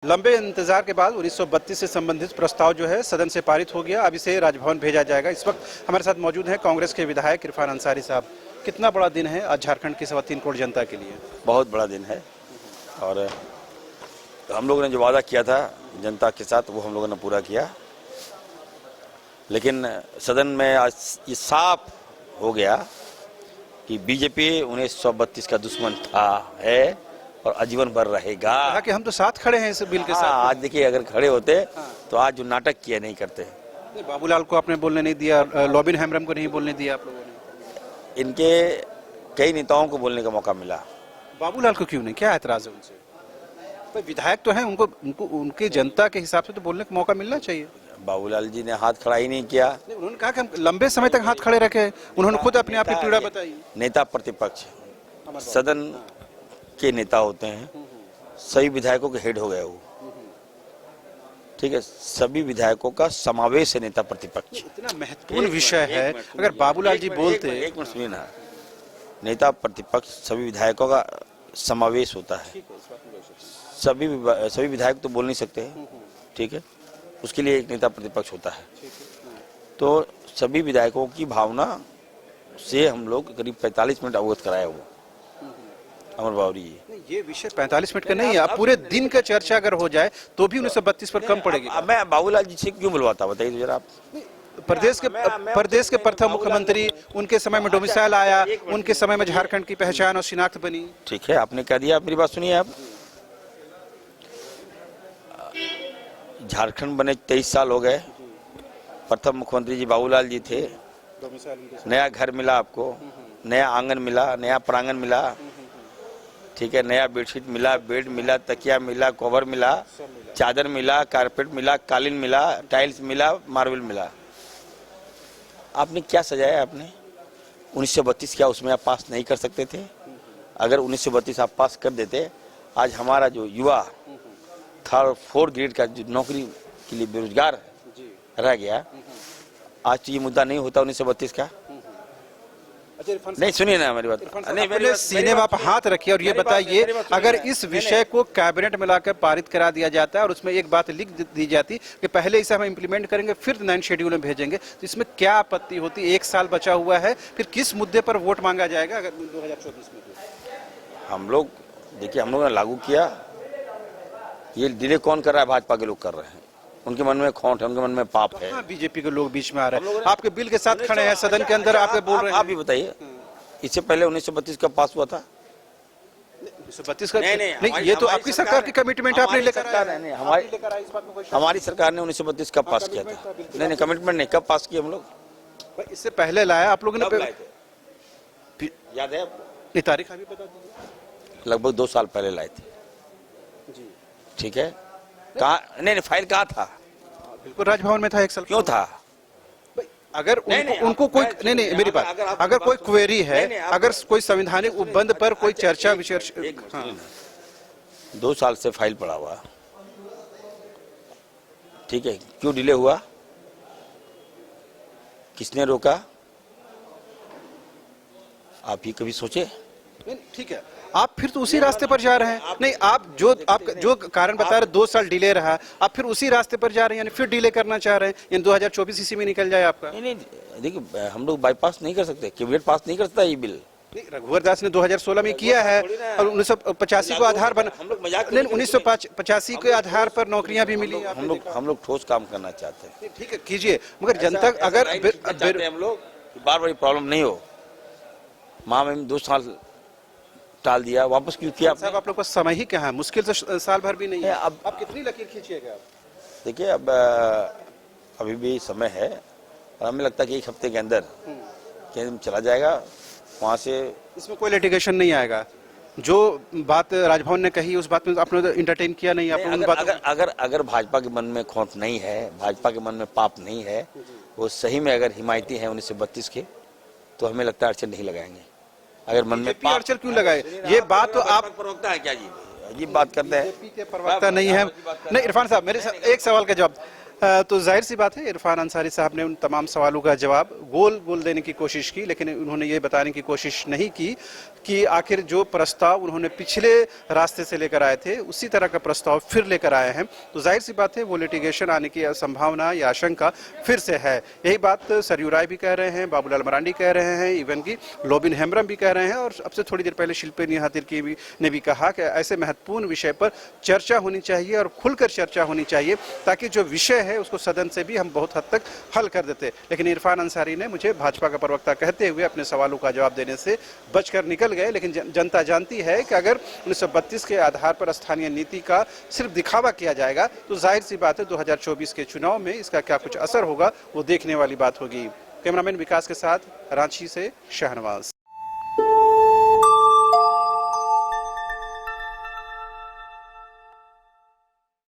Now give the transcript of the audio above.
लंबे इंतजार के बाद 1932 से संबंधित प्रस्ताव जो है सदन से पारित हो गया। अब इसे राजभवन भेजा जाएगा। इस वक्त हमारे साथ मौजूद हैं कांग्रेस के विधायक इरफान अंसारी साहब। कितना बड़ा दिन है आज झारखंड की 3.25 करोड़ जनता के लिए? बहुत बड़ा दिन है और हम लोगों ने जो वादा किया था जनता के साथ वो हम लोगों ने पूरा किया। लेकिन सदन में आज ये साफ हो गया कि बीजेपी 1932 का दुश्मन है और आजीवन भर रहेगा। कहा कि हम तो साथ खड़े हैं इस बिल के साथ। आज देखिए, अगर खड़े होते तो आज जो नाटक किया नहीं करते। बाबूलाल को आपने बोलने नहीं दिया, लॉबिन हैमरम को नहीं बोलने दिया आप लोगों ने। इनके कई नेताओं को बोलने का मौका मिला। बाबूलाल को क्यों नहीं? क्या एतराज है उनसे? तो विधायक तो हैं, उनको उनके जनता के हिसाब से तो बोलने का मौका मिलना चाहिए। बाबूलाल जी ने हाथ खड़ा ही नहीं किया। उन्होंने कहा कि हम लंबे समय तक हाथ खड़े रखे। उन्होंने खुद अपने आप की पीड़ा बताई। नेता प्रतिपक्ष सदन के नेता होते हैं, सभी विधायकों के हेड हो गए वो, ठीक है। सभी विधायकों का समावेश है नेता प्रतिपक्ष। इतना महत्वपूर्ण विषय है, अगर बाबूलाल जी बोलते। एक मिनट सुनिए ना, नेता प्रतिपक्ष सभी विधायकों का समावेश होता है। सभी विधायक तो बोल नहीं सकते, ठीक है। उसके लिए एक नेता प्रतिपक्ष होता है। तो सभी विधायकों की भावना से हम लोग करीब 45 मिनट अवगत कराए वो अमर बावरी जी। ये विषय 45 मिनट का नहीं है। अब पूरे दिन का चर्चा अगर हो जाए तो भी 1932 पर कम पड़ेगी। मैं बाबूलाल जी से क्यों बुलवाता, बताइए जरा आप। प्रदेश के प्रथम मुख्यमंत्री, उनके समय में डोमिसाइल आया, उनके समय में झारखंड की पहचान और शिनाख्त बनी। ठीक है, आपने कह दिया। मेरी बात सुनिए आप। झारखंड बने 23 साल हो गए। प्रथम मुख्यमंत्री जी बाबूलाल जी थे। नया घर मिला आपको, नया आंगन मिला, नया प्रांगण मिला, ठीक है। नया बेडशीट मिला, बेड मिला, तकिया मिला, कवर मिला, चादर मिला, कारपेट मिला, कालीन मिला, टाइल्स मिला, मार्बल मिला। आपने क्या सजाया? आपने 1932 क्या उसमें आप पास नहीं कर सकते थे? अगर 1932 आप पास कर देते, आज हमारा जो युवा 3rd और 4th ग्रेड का जो नौकरी के लिए बेरोजगार रह गया, आज तो ये मुद्दा नहीं होता 1932 का। नहीं, सुनिए ना मेरी बात। नहीं, सीने में आप हाथ रखिए और ये बताइए, अगर इस विषय को कैबिनेट में लाकर पारित करा दिया जाता है और उसमें एक बात लिख दी जाती कि पहले इसे हम इम्प्लीमेंट करेंगे फिर 9 शेड्यूल में भेजेंगे, तो इसमें क्या आपत्ति होती? 1 साल बचा हुआ है, फिर किस मुद्दे पर वोट मांगा जाएगा अगर 2024 में? हम लोग देखिए, हम लोगों ने लागू किया। ये डिले कौन कर रहा है? भाजपा के लोग कर रहे हैं। उनके मन में खोट है, उनके मन में पाप है। बीजेपी के लोग बीच में आ रहे हैं, आपके बिल के साथ खड़े हैं सदन के अंदर, आपके बोल रहे हैं। आप भी बताइए, इससे पहले 1932 का पास हुआ था? 1932 का नहीं, ये तो आपकी सरकार की कमिटमेंट है, आपने लेकर आए। हमारी सरकार ने 1932 कब पास किया था? नहीं, कमिटमेंट नहीं, कब पास किया हम लोग? इससे पहले लाया आप लोगों ने, याद है आपको? ये तारीख अभी बता दीजिए। लगभग 2 साल पहले लाए थे, ठीक है। कहाँ? नहीं, फाइल कहाँ था? बिल्कुल राजभवन में था। 1 साल क्यों था? अगर उनको कोई नहीं, मेरी बात, अगर कोई क्वेरी है, अगर कोई संवैधानिक उपबंध पर कोई चर्चा विशेष। 2 साल से फाइल पड़ा हुआ, ठीक है। क्यों डिले हुआ? किसने रोका? आप ही कभी सोचे? ठीक है, आप फिर तो उसी रास्ते पर जा रहे हैं। नहीं, आप जो कारण बता रहे 2 साल डिले रहा, आप फिर उसी रास्ते पर जा रहे हैं, यानी फिर डिले करना चाह रहे हैं, यानी 2024 इसी में निकल जाए आपका। नहीं, देखिए, हम लोग बाईपास नहीं कर सकते, कैबिनेट पास नहीं कर सकता ये बिल। रघुवर दास ने 2016 में किया है और 1985 को आधार बना। हम लोग मजाक नहीं, 1985 के आधार पर नौकरियां भी मिली। हम लोग ठोस काम करना चाहते हैं। ठीक है, कीजिए, मगर जनता अगर हम लोग बार बार प्रॉब्लम नहीं हो। माँ में 2 साल टाल दिया, वापस क्यों किया? साहब, आप लोग को समय ही क्या है? मुश्किल से साल भर भी नहीं है। अब आप कितनी लकीर खींचिएगा? देखिए, अब अभी भी समय है और हमें लगता है कि 1 हफ्ते के अंदर केंद्र में चला जाएगा। वहाँ से इसमें कोई लिटिगेशन नहीं आएगा। जो बात राजभवन ने कही उस बात में आपने इंटरटेन किया नहीं। अगर भाजपा के मन में खोट नहीं है, भाजपा के मन में पाप नहीं है, वो सही में अगर हिमायती है 1932 के, तो हमें लगता है अड़चन नहीं लगाएंगे। अगर मन में अड़चन क्यों लगाए? ये बात तो आप प्रवक्ता है क्या जी? अजीब बात करते हैं। बीजेपी के प्रवक्ता नहीं है। नहीं, इरफान साहब, मेरे एक सवाल का जवाब। तो जाहिर सी बात है इरफान अंसारी साहब ने उन तमाम सवालों का जवाब गोल गोल देने की कोशिश की, लेकिन उन्होंने ये बताने की कोशिश नहीं की कि आखिर जो प्रस्ताव उन्होंने पिछले रास्ते से लेकर आए थे उसी तरह का प्रस्ताव फिर लेकर आए हैं। तो जाहिर सी बात है वो लिटिगेशन आने की संभावना या आशंका फिर से है। यही बात सरयू राय भी कह रहे हैं, बाबूलाल मरांडी कह रहे हैं, इवन की लोबिन हेम्ब्रम भी कह रहे हैं, और अब से थोड़ी देर पहले शिल्पी निहातिर ने भी कहा कि ऐसे महत्वपूर्ण विषय पर चर्चा होनी चाहिए और खुलकर चर्चा होनी चाहिए, ताकि जो विषय है उसको सदन से भी हम बहुत हद तक हल कर देते। लेकिन इरफान अंसारी ने मुझे भाजपा का प्रवक्ता कहते हुए अपने सवालों का जवाब देने से बचकर निकल गए। लेकिन जनता जानती है कि अगर 1932 के आधार पर स्थानीय नीति का सिर्फ दिखावा किया जाएगा तो जाहिर सी बात है 2024 के चुनाव में इसका क्या कुछ असर होगा वो देखने वाली बात होगी। कैमरामैन विकास के साथ रांची से शहनवाज।